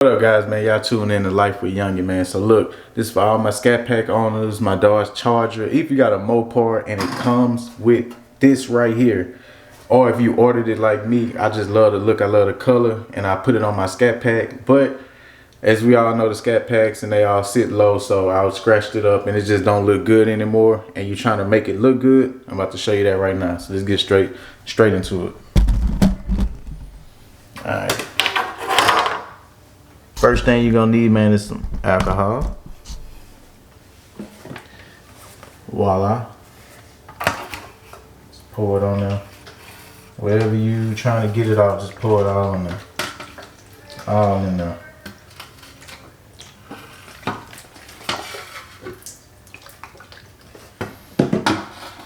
What up, guys, man? Y'all tuning in to Life with Youngin, man. So look, this is for all my Scat Pack owners, my Dodge Charger. If you got a Mopar and it comes with this right here, or if you ordered it like me, I just love the look, I love the color, and I put it on my Scat Pack. But as we all know, the Scat Packs and they all sit low, so I scratched it up and it just don't look good anymore. And you trying to make it look good, I'm about to show you that right now. So let's get straight into it. All right. First thing you're gonna need, man, is some alcohol. Voila. Just pour it on there. Wherever you trying to get it off, just pour it all in there. All in there.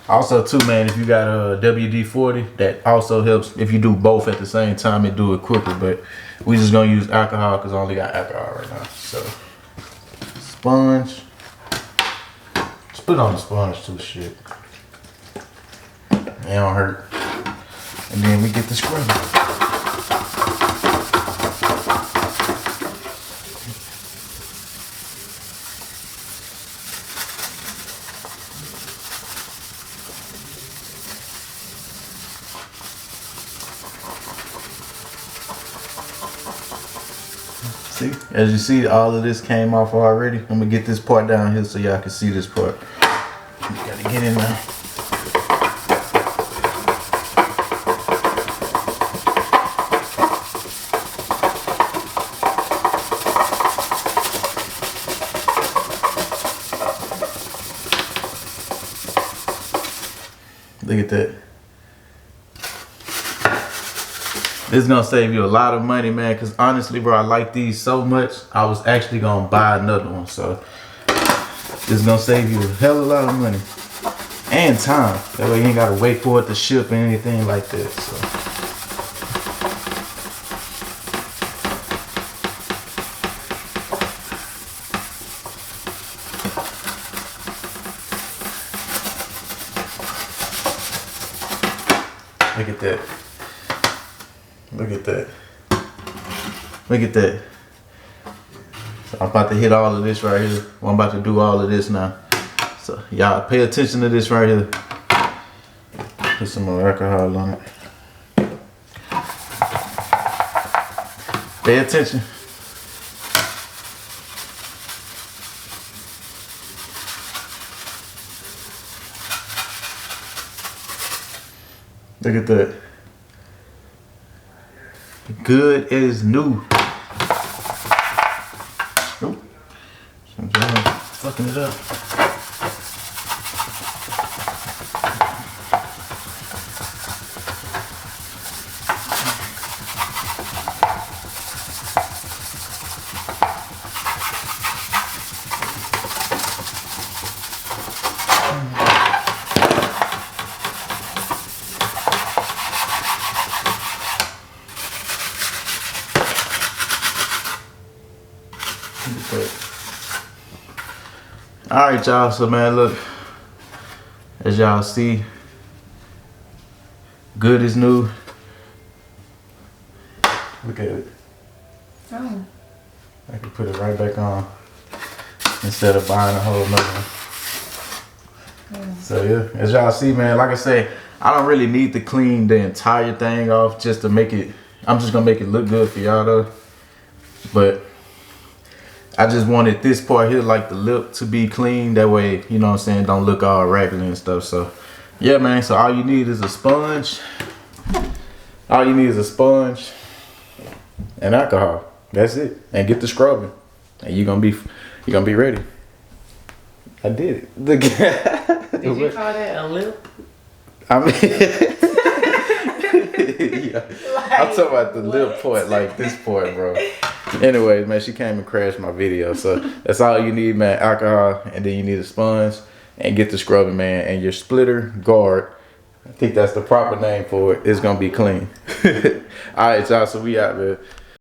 Also too, man, if you got a WD-40, that also helps. If you do both at the same time, it do it quicker, but we just gonna use alcohol because I only got alcohol right now. So, sponge. Just put it on the sponge too, shit. It don't hurt. And then we get the scrubber. See, as you see, all of this came off already. I'm gonna get this part down here so y'all can see this part. You gotta get in there. Look at that. This is gonna save you a lot of money, man, because honestly, bro, I like these so much, I was actually gonna buy another one. So this is gonna save you a hell of a lot of money and time. That way you ain't gotta wait for it to ship or anything like that. So look at that. Look at that. Look at that. So I'm about to hit all of this right here. Well, I'm about to do all of this now. So y'all pay attention to this right here. Put some more alcohol on it. Pay attention. Look at that. Good as new. Nope. Sometimes fucking it up. Alright, y'all, so man, look, as y'all see, good as new. Look at it. Oh. I can put it right back on instead of buying a whole nother one. So yeah, as y'all see, man, like I say, I don't really need to clean the entire thing off just to make it, I'm just gonna make it look good for y'all though. But I just wanted this part here, like the lip, to be clean. That way, you know what I'm saying, don't look all raggedy and stuff. So yeah, man, so all you need is a sponge. All you need is a sponge and alcohol. That's it. And get the scrubbing. And you're gonna be ready. I did it. Did you call that a lip? I mean yeah. Like, I'm talking about the lip part, like this part, bro. Anyways, man, she came and crashed my video. So that's all you need, man. Alcohol, and then you need a sponge and get the scrubbing, man. And your splitter guard, I think that's the proper name for it, is gonna be clean. All right, y'all, so we out, man.